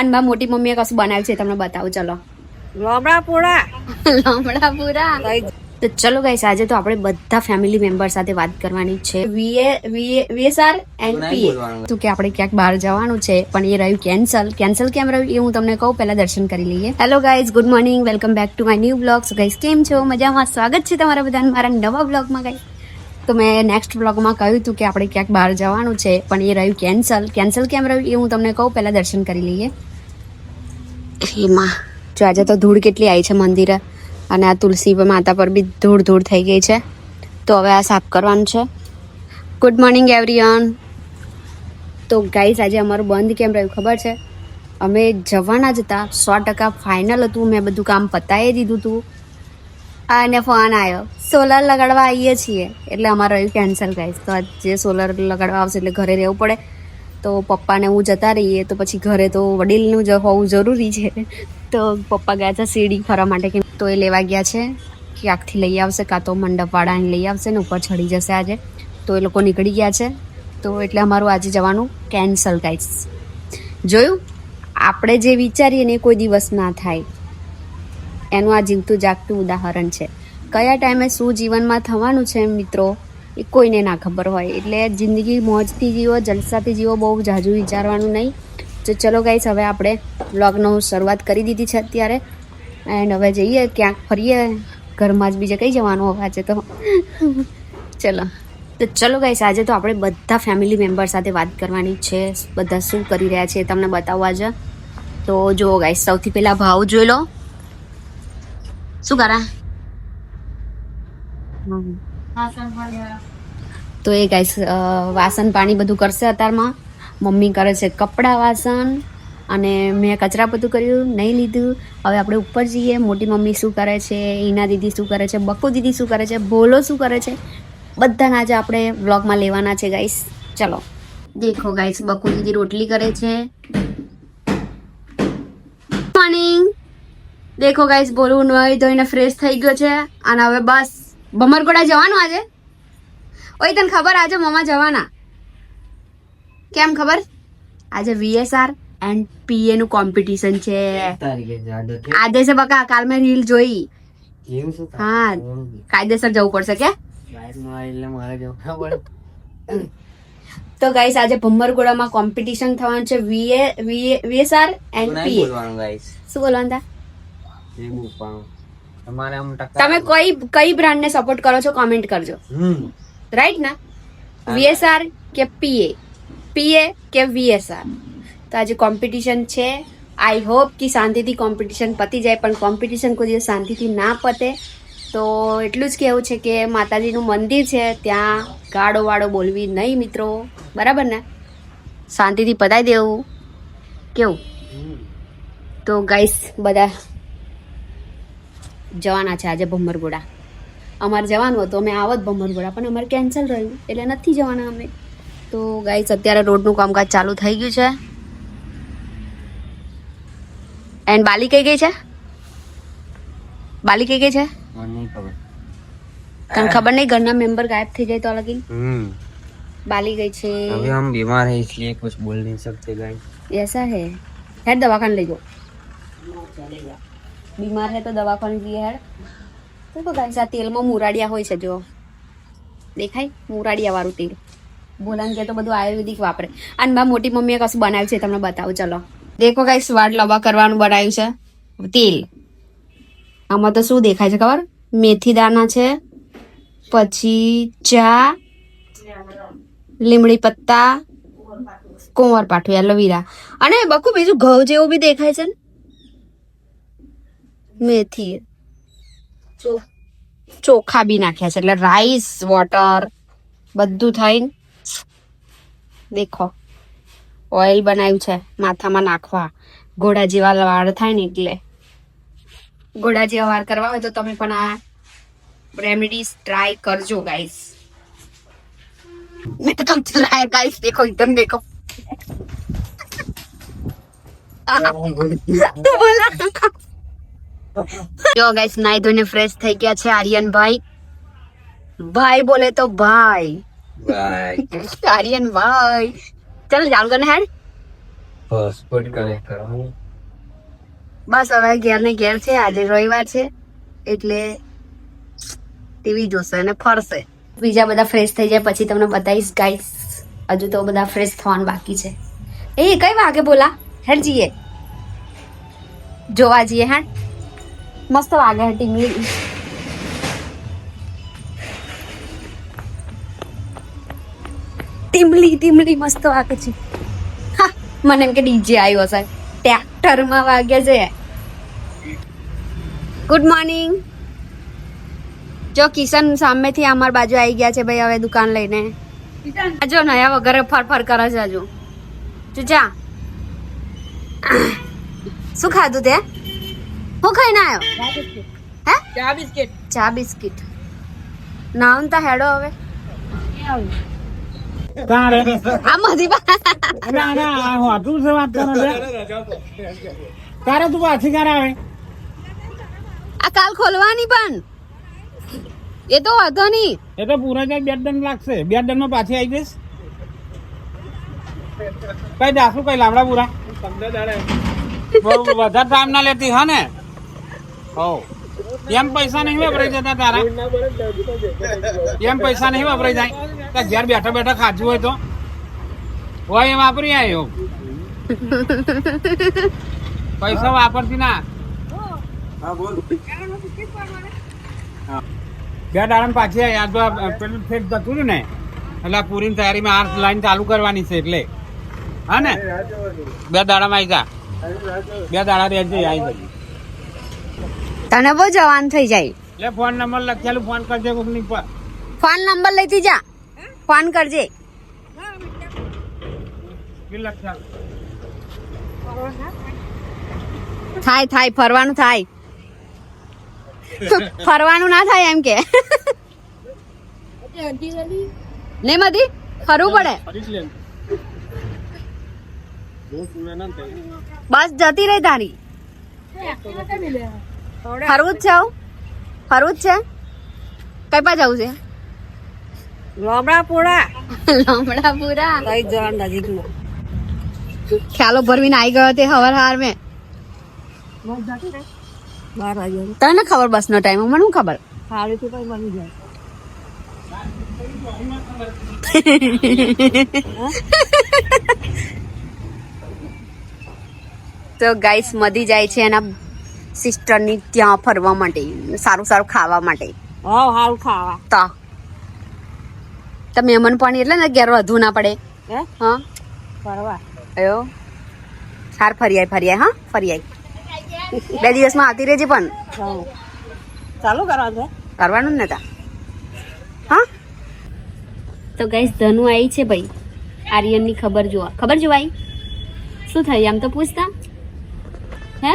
અને મારી મોટી મમ્મીએ કશું બનાવ્યું છે તમને બતાવું. ચલો લોમડા પૂરા લમડા પૂરા. તો ચલો ગાઈસ, આજે તો આપણે બધા ફેમિલી મેમ્બર સાથે વાત કરવાની છે. વીએસઆર એન્ડ પીએ તો કે આપણે ક્યાંક બહાર જવાનું છે, પણ એ રહ્યું કેન્સલ કેમ રહ્યું એ હું તમને કહું. પહેલા દર્શન કરી લઈએ. Hello guys, good morning, welcome back to my new blog. So guys, કેમ છો? મજામાં? સ્વાગત છે તમારા બધાનું મારા નવા બ્લોગમાં. ગાઈસ, તો મેં નેક્સ્ટ બ્લોગમાં કહ્યું હતું કે આપણે ક્યાંક બહાર જવાનું છે, પણ એ રહ્યું કેન્સલ કેમ રહ્યું એ હું તમને કહું. પહેલા દર્શન કરી લઈએ. એમાં જો આજે તો ધૂળ કેટલી આવી છે મંદિરે, અને આ તુલસી માતા પર બી ધૂળ થઈ ગઈ છે, તો હવે આ સાફ કરવાનું છે. Good morning everyone. તો ગાઈસ, આજે અમારું બંધ કેમ રહ્યું ખબર છે? અમે જવાના જ હતા, 100% ફાઇનલ હતું, મેં બધું કામ પતાવી દીધું હતું, અને ફોન આવ્યો સોલર લગાડવા આવીએ છીએ, એટલે અમારે રહ્યું કેન્સલ. ગાઈસ, તો જે સોલર લગાડવા આવશે એટલે ઘરે રહેવું પડે, તો પપ્પાને હું જતા રહીએ તો પછી ઘરે તો વડીલનું જ હોવું જરૂરી છે. તો પપ્પા ગયા છે સીડી ફરવા માટે, કે તો એ લેવા ગયા છે, ક્યાંકથી લઈ આવશે, કાં તો મંડપવાળાને લઈ આવશે ને ઉપર ચડી જશે આજે. તો એ લોકો નીકળી ગયા છે, તો એટલે અમારું આજે જવાનું કેન્સલ. ગાઈસ, જોયું, આપણે જે વિચારીએ ને એ કોઈ દિવસ ના થાય, એનું આ જીવતું જાગતું ઉદાહરણ છે. કયા ટાઈમે શું જીવનમાં થવાનું છે મિત્રો, એ કોઈને ના ખબર હોય. એટલે જિંદગી મોજથી જીવો, જલસાથી જીવો, બહુ જાજુ વિચારવાનું નહીં. તો ચલો ગાઈસ, હવે આપણે વ્લોગનો શરૂઆત કરી દીધી છે અત્યારે, એન્ડ હવે જઈએ ક્યાંક ફરીએ. ઘરમાં જ બીજે કઈ જવાનું હવે આજે તો. ચલો ગાઈસ, આજે તો આપણે બધા ફેમિલી મેમ્બર સાથે વાત કરવાની છે. બધા શું કરી રહ્યા છે તમને બતાવવા છે. તો જુઓ ગાઈસ, સૌથી પહેલા ભાવ જોઈ લો, શું કરા? તો એ ગાઈસ વાસણ પાણી બધું કરશે અત્યારમાં. મમ્મી કરે છે કપડાં વાસણ, અને મેં કચરા બધું કર્યું નહીં લીધું. હવે આપણે ઉપર જઈએ. મોટી મમ્મી શું કરે છે, ઈના દીદી શું કરે છે, બકુ દીદી શું કરે છે, ભોલો શું કરે છે, બધાના જ આપણે વ્લોગમાં લેવાના છે ગાઈસ. ચલો દેખો ગાઈસ, બકુ દીદી રોટલી કરે છે. મોર્નિંગ. દેખો ગાઈસ, ભોલું નોઈ ધોઈને ફ્રેશ થઈ ગયો છે, અને હવે બસ ભમરગોડા જવાનું આજે. ઓય, તને ખબર આજે મમ્મા જવાના? કેમ ખબર? આજે વીએસઆર એન્ડ પીએ નું કોમ્પિટિશન છે. આજે છે બકા, કાલ મેં રીલ જોઈ. હા, કાયદેસર જવું પડશે કે. તો ગાઈસ, આજે ભમરગોડામાં કોમ્પિટિશન થવાનું છે. વીએસઆર એન્ડ પીએ. શું બોલવાનું હતા? તમે કઈ બ્રાન્ડ ને સપોર્ટ કરો છો કોમેન્ટ કરજો. રાઈટ ના? વીએસઆર કે પીએ કે વીએસઆર? તો આજે કોમ્પિટિશન છે. આઈ હોપ કે શાંતિથી કોમ્પિટિશન પતી જાય, પણ કોમ્પિટિશન કોઈ દિવસ શાંતિથી ના પતે. તો એટલું જ કહેવું છે કે માતાજીનું મંદિર છે, ત્યાં ગાળો વાળો બોલવી નહીં મિત્રો, બરાબર ને? શાંતિથી પતાવી દેવું. કેવું? તો ગાઈસ, બધા જવાના છે આજે ભમરગોડા. અમારે જવાનું હતું, અમે આવત ભમરગોડા, પણ અમારે કેન્સલ રહ્યું, એટલે નથી જવાના અમે. તો ગાઈસ, અત્યારે રોડનું કામકાજ ચાલુ થઈ ગયું છે. એન્ડ બાલી કઈ ગઈ છે? બાલી કઈ ગઈ છે? તને ખબર નહીં? ઘરના મેમ્બર ગાયબ થઈ જાય તો લગીન बाली गई छे. अभी हम बीमार हैं इसलिए कुछ बोल नहीं सकते गाइस. ऐसा है. हेड दवाखाने ले जाओ. बीमार है तो दवाखाने लिए हेड. देखो गाइस, आ तेल में मुराडिया होय છે જો. દેખાય? મુરાડિયા વાળું તેલ. બોલાન કે તો બધું આયુર્વેદિક વાપરે. અને મારી મોટી મમ્મીએ કશું બનાવ્યું છે તમને બતાવું. ચલો દેખો ગાઈસ, વાળ લાંબા કરવાનું બનાવ્યું છે તેલ. આમાં તો શું દેખાય છે ખબર? મેથી દાણા છે, પછી ચા, લીમડી પત્તા, કુંવર પાઠું, એલોવેરા, અને બકુ બીજું ઘઉં જેવું બી દેખાય છે ને. મેથી, ચોખા બી નાખ્યા છે, એટલે રાઈસ વોટર બધું થઈને. દેખો, ઓઇલ બનાવ્યું છે માથામાં નાખવા. ઘોડા જેવા વાળ થાય ને, એટલે ઘોડા જેવા વાળ કરવા હોય તો તમે પણ આ રેમેડીઝ ટ્રાય કરજો ગાઈસ. मैं तो तुम चला है गाइस, देखो इधर देखो. तो बोला जो गाइस, नाई धोने फ्रेश થઈ ગયા છે આર્યન ભાઈ. ભાઈ બોલે તો ભાઈ. આર્યન ભાઈ, ચલ જાન કરને હેડ. હોટસ્પોટ કનેક્ટ કરવાનું. બસ હવે ઘેર ને ઘેર છે, આજે રવિવાર છે એટલે ટીવી જોશે અને ફરશે. બીજા બધા ફ્રેશ થઈ જાય પછી તમને બતાવીશ ગાઈસ. હજુ તો બધા ફ્રેશ થવાનું બાકી છે. એ કઈ વાગે બોલા હેડ જઈએ જોવા જઈએ. હા મસ્ત વાગે હે ટીવી. ટીમલી મસ્ત વાગે છે. હા મને એમ કે ડીજે આવ્યો હશે. ટ્રેક્ટરમાં વાગે છે. Good morning. જો કિશન સામેથી અમાર બાજુ આવી ગયા છે ભાઈ હવે દુકાન લઈને. જો નયા વગર ફર કરે છે હજુ. તું જા. શું ખાધું તે? હું ખાઈને આવ્યો? હે ચા બિસ્કિટ. નામ તા હેડો હવે. આ મધી આ કાલ ખોલવાની પણ એ તો વાંધો નહીં. એ તો પૂરા જાય 2 દંડ લાગશે. 2 દંડ માં પાછી આવી જઈશ. કઈ દાસુ કઈ લાવડા પૂરા વધારે ટાઈમ ના લેતી હા ને. હો એમ પૈસા નહીં વપરાઈ જતા તારા. એમ પૈસા નહીં વપરાઈ જાય. ઘેર બેઠા બેઠા ખાધું હોય તો હોય એ વાપરી આવ્યો. પૈસા વાપરતી ના. 2 દાડા પાછી આવી. આ તો પેલું ફેર જતું રહ્યું ને એટલે પૂરી તૈયારીમાં આ લાઈન ચાલુ કરવાની છે એટલે હા ને. 2 દાડામાં આવી જા. 2 દાડા રહેજે આવી જજે. તને બહુ જવાન થઈ જાય. એટલે ફોન નંબર લખેલું ફોન કરજે કોકની પર. ફોન નંબર લેતી જા. ફોન કરજે. થાય ફરવાનું થાય. ફરવાનું ના થાય એમ કે ને મધી ફરવું પડે. બસ જતી રહી તારી. ફરવું જ છે. ફરવું જ છે. કઈ પા જવું છે? લોમડાપુરા લોમડાપુરા. કઈ જવા નજીકમાં ખ્યાલો ભરવીને આવી ગયો તે હવાર હાર મેં. 12 વાગે તને ખબર બસ નો ટાઈમ? મને શું ખબર? સારી તો કઈ બની જાય. તો ગાઈસ મધી જાય છે એના સિસ્ટરની ત્યાં ફરવા માટે, સારું ખાવા માટે. હારું ખાવા તો મહેમાન પાણી એટલે ને ઘેર વધુ ના પડે. હે હા ફરવા અયો સાર ફરી આય. હા ફરી આય. 2 દિવસમાં આવતી રહેજે પણ. ચાલુ કરવા છે કરવાનું જ નતા. હા તો ગાઈસ ધનુ આવી છે ભાઈ. આર્યનની ખબર જોવાઈ. શું થઈ આમ તો પૂછતા. હે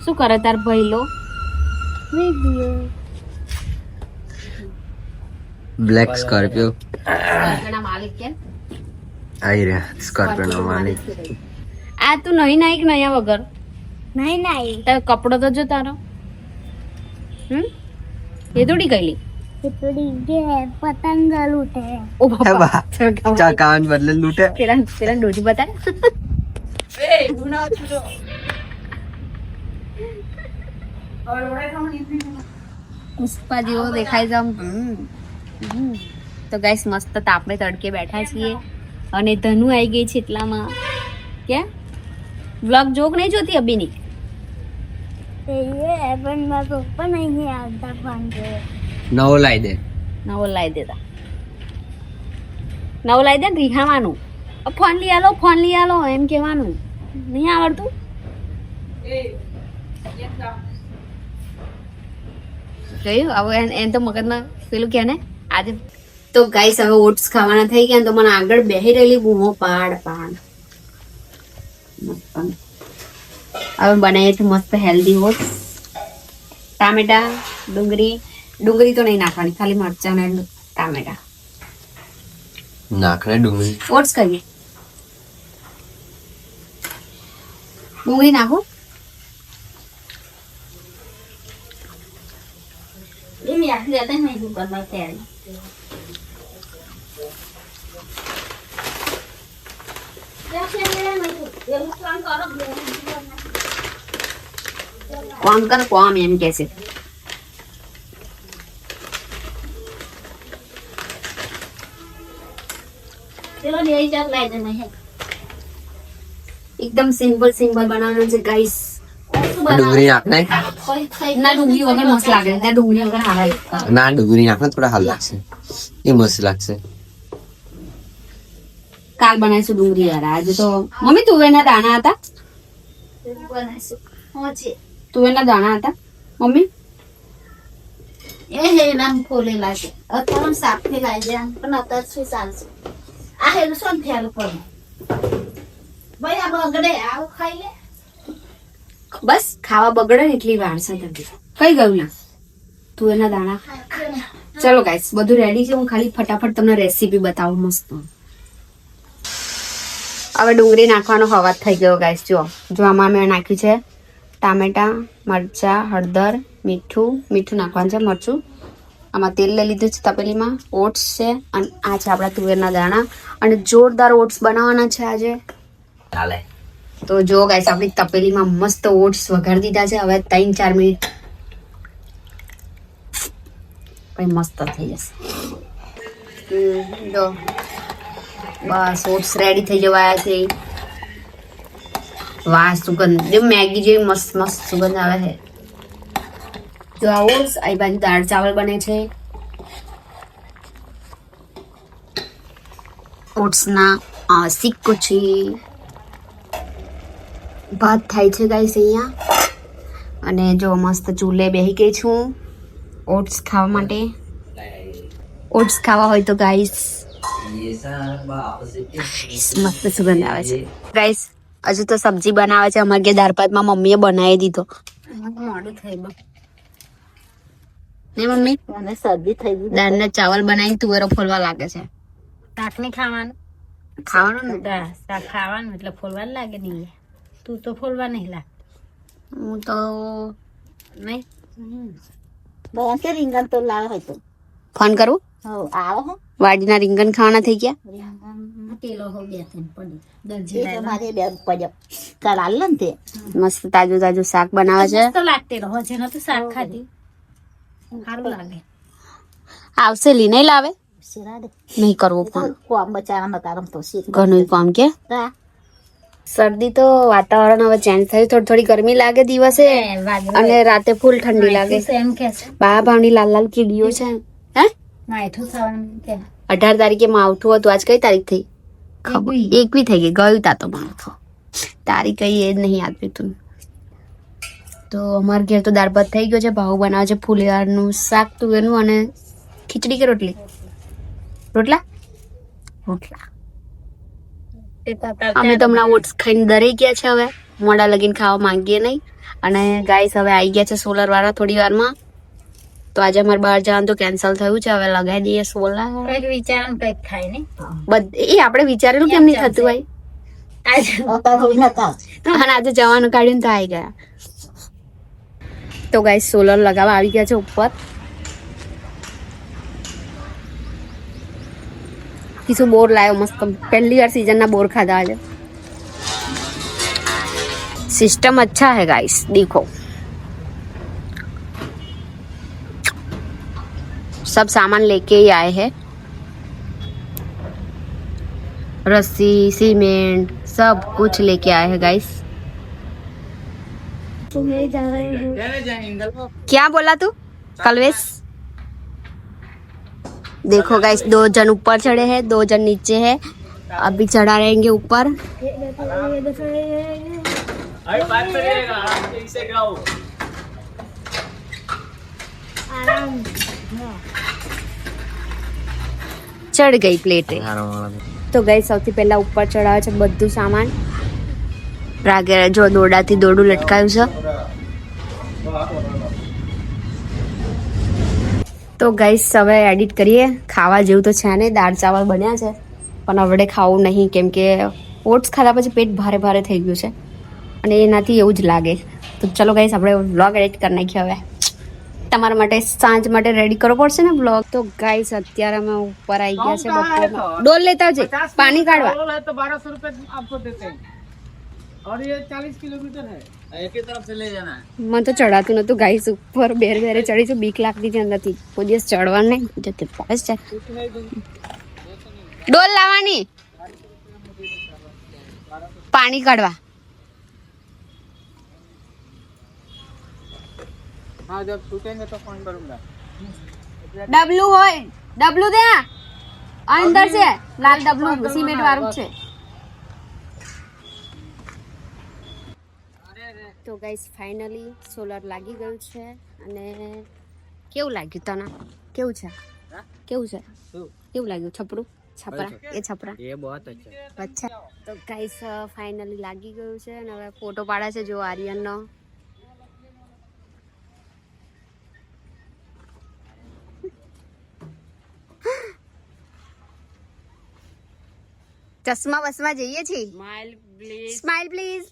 શું કરે તાર ભાઈ લો? બ્લેક સ્કોર્પિયો માલિક કેમ આવી રહ્યા. સ્કોર્પિયો માલિક. આ તું નહીં નયા વગર નહીં તારો કપડો તો જો તારો. એ થોડી ગયેલી પતંગ લૂટે. ઓ બાપા ચા કાન બદલે લૂટે. પેલા ડોજી બતાડે. પુષ્પા જેવો દેખાય છે આમ. તો ગાઈસ મસ્ત તાપને તડકે બેઠા છીએ અને ધનુ આવી ગઈ છે એટલામાં. ક્યાં વ્લોગ જોક નહીં જોતી અબીની? પણ મારા પપ્પા નહીં આવતા ફોન જોડે. નવો લાવી દે. નવો લાવી દેતા. નવો લાવી દે ને રીખાવાનું. ફોન લઈ આલો એમ કહેવાનું. નહીં આવડતું? જોયું હવે એને તો મગજમાં પેલું કે ને આજે. તો ગાઈસ હવે ઓટ્સ ખાવાના થઈ ગયા તો મને આગળ બેહી રહેલી બૂમો પાડ. હવે બનાવીએ છીએ મસ્ત હેલ્ધી ઓટ્સ. ટામેટા, ડુંગળી તો નહીં નાખવાની, ખાલી મરચાં ને ટામેટા નાખને ડુંગળી. ઓટ્સ કરીએ. ડુંગળી નાખું. કોમ કર કોમ એમ કે છે. એકદમ સિમ્પલ બનાવવાનું છે ગાઈસ. ડુંગળી નાખ ને. ના ડુંગળી વગર મસ્ત લાગે. ત્યાં ડુંગળી વગર હારા લાગે. ના ડુંગળી નાખ ને થોડા હાલ લાગશે. એ મસ્ત લાગશે. કાલ બનાવીશું ડુંગળી વાળા. આજે તો મમ્મી તુવેરના દાણા હતા. તુવેરના દાણા હતા મમ્મી. ફોલેલા છે અત્યારે સાફ ફેલાઈ જાય પણ અત્યારે શું ચાલશે આ હેલું શું થયેલું પણ ભાઈ આ બગડે આવું ખાઈ લે બસ ખાવા બગડે ને એટલી વાર છે તમને. કઈ ગયું ના તુવેરના દાણા. ચલો ગાઈસ બધું રેડી છે. હું ખાલી ફટાફટ તમને રેસીપી બતાવું મસ્ત. હવે ડુંગળી નાખવાનો હવાજ થઈ ગયો ગાઈસ. જો આમાં મેં નાખ્યું છે ટામેટા, મરચા, હળદર, મીઠું નાખવાનું છે, મરચું. આમાં તેલ લઈ લીધું છે તપેલીમાં. ઓટ્સ છે અને આ છે આપણા તુવેરના દાણા. અને જોરદાર ઓટ્સ બનાવવાના છે આજે. ચાલે. તો જો ગાઈસ આપણી તપેલીમાં મસ્ત ઓટ્સ વઘારી દીધા છે. હવે 3-4 મિનિટ પછી મસ્ત થઈ જશે. જો બસ ઓટ્સ રેડી થઈ જવાયા છે. વાહ સુગંધ જો મેગી જેવી મસ્ત સુગંધ આવે છે. જો આ ઓટ્સ આ બાજુ દાળ ચાવલ બને છે. ઓટ્સના સિક્કો છે. ભાત થાય છે ગાઈસ અહીંયા. અને જો મસ્ત ચૂલે બેસી ગઈ છું ઓટ્સ ખાવા માટે. ઓટ્સ ખાવા હોય તો ગાઈસ મસ્ત સુગંધ આવે છે. ગાઈસ હજુ તો સબ્જી બનાવે છે. અમારે ઘેર દાળ ભાતમાં મમ્મીએ બનાવી દીધો. મોડું થઈ ગયું ને મમ્મી. મને શરદી થઈ ગઈ દાળને ચાવલ બનાવી તુવેરો ફોલવા લાગે છે. શાક નહીં ખાવાનું ને શાક ખાવાનું એટલે ફોલવા લાગે નહીં. તું તો ફોલવા નહીં લાગ. હું તો નહીં બસ કે રીંગણ તો લાવ હોય તો ફોન કરું. હો આવો હો વાડીના રીંગણ ખાવાના થઈ ગયા. રીંગણ પેલો હો બે ત્રણ પડી એ તો મારે બે પડ્યા કરાલ ને તે મસ્ત તાજું શાક બનાવે છે. તો લાગતે રહો છે ને તો શાક ખાધી સારું લાગે. આવશે લી નહીં લાવે. શેરા દે નહીં કરવો ફોન. કોમ બચારામાં તારમ તો શીત ઘણું કામ કે. શરદી તો વાતાવરણ હવે ચેન્જ થયું. થોડી ગરમી લાગે દિવસે અને રાતે ફૂલ ઠંડી લાગે. એમ કે છે બા ભાવની લાલ કીડીઓ છે. હે માઠું ખાવાનું કે 18 તારીખે માવઠું હતું. આજ કઈ તારીખ થઈ ખબર? 21 થઈ ગઈ. ગયું તા તો માવઠું. તારીખ કઈ એ જ નહીં આપી તું. તો અમારે ઘેર તો દાળ ભાત થઈ ગયો છે. ભાવ બનાવે છે ફુલિયારનું શાક તુવેરનું અને ખીચડી કે રોટલા. અમે તો હમણાં ઓટ્સ ખાઈને ડરી ગયા છે. હવે મોડા લગીને ખાવા માંગીએ નહીં. અને ગાઈસ હવે આવી ગયા છે સોલર વાળા થોડી વારમાં. તો આજે અમારે બહાર જવાનું તો કેન્સલ થયું છે. હવે લગાવી દઈએ સોલર. કઈક વિચારણ કઈક થાય ને એ આપણે વિચારેલું કેમ નહીં થતું હોય. અને આજે જવાનું કાઢ્યું તો આવી ગયા. તો ગાઈસ સોલર લગાવવા આવી ગયા છે ઉપર. કિસુ બોર લાયો મસ્ત. પહેલી વાર सीजन बोर खाधा आज. सिस्टम अच्छा है गाइस देखो. सब सामान लेके ही आए हैं. रस्सी सीमेंट सब कुछ लेके आए हैं गाइस. क्या बोला तू कलवेश? देखो गाइस 2 जन ऊपर चढ़े हैं 2 जन नीचे है. अभी चढ़ा रहेंगे ऊपर. ચડ ગઈ પ્લેટે. તો ગઈ સૌથી પહેલા ઉપર ચડાવે છે બધું સામાન. રાગે જો દોરડાથી દોરડું લટકાયું છે. તો ગાઈસ હવે એડિટ કરીએ. ખાવા જેવું તો છે ને. દાળ ચાવલ બન્યા છે પણ હવે ખાવું નહીં કેમ કે ઓટ્સ ખાધા પછી પેટ ભારે થઈ ગયું છે અને એનાથી એવું જ લાગે. તો ચલો ગાઈસ આપણે વ્લોગ એડિટ કરી નાખીએ હવે. તમારા માટે સાંજ માટે રેડી કરવો પડશે ને બ્લોગ. તો ગાઈસ અત્યારે અમે ઉપર આવી ગયા છે બપોરમાં. ડોલ લેતા આવજે પાણી કાઢવા. तो 1200 रुपए आपको देते हैं और ये 40 किलोमीटर है एक ही तरफ से ले जाना है. મને તો ચડાતું નતું ગાઈસ. ઉપર બેરે ચડીશું, બીક લાગતી હતી અંદરથી. કોઈ દિવસ ચડવાનું નહીં જતી પાસ છે. ડોલ લાવવાની પાણી કાઢવા. हाँ जब टूटेंगे तो फोन करूंगा. ડબલું હોય, ડબલું ત્યાં અંદર છે, લાલ ડબલું સિમેન્ટ વાળું છે. તો ગાઈસ ફાઇનલી સોલર લાગી ગયું છે. અને કેવું લાગ્યું તને? કેવું છે? કેવું છે? કેવું લાગ્યું? છપરું છપરા એ છપરા ये बहुत अच्छा. અચ્છા. તો ગાઈસ ફાઇનલી લાગી ગયું છે અને હવે ફોટો પાડે છે જો આર્યનનો. ચશ્મા બસમાં જઈએ છીએ. Smile please.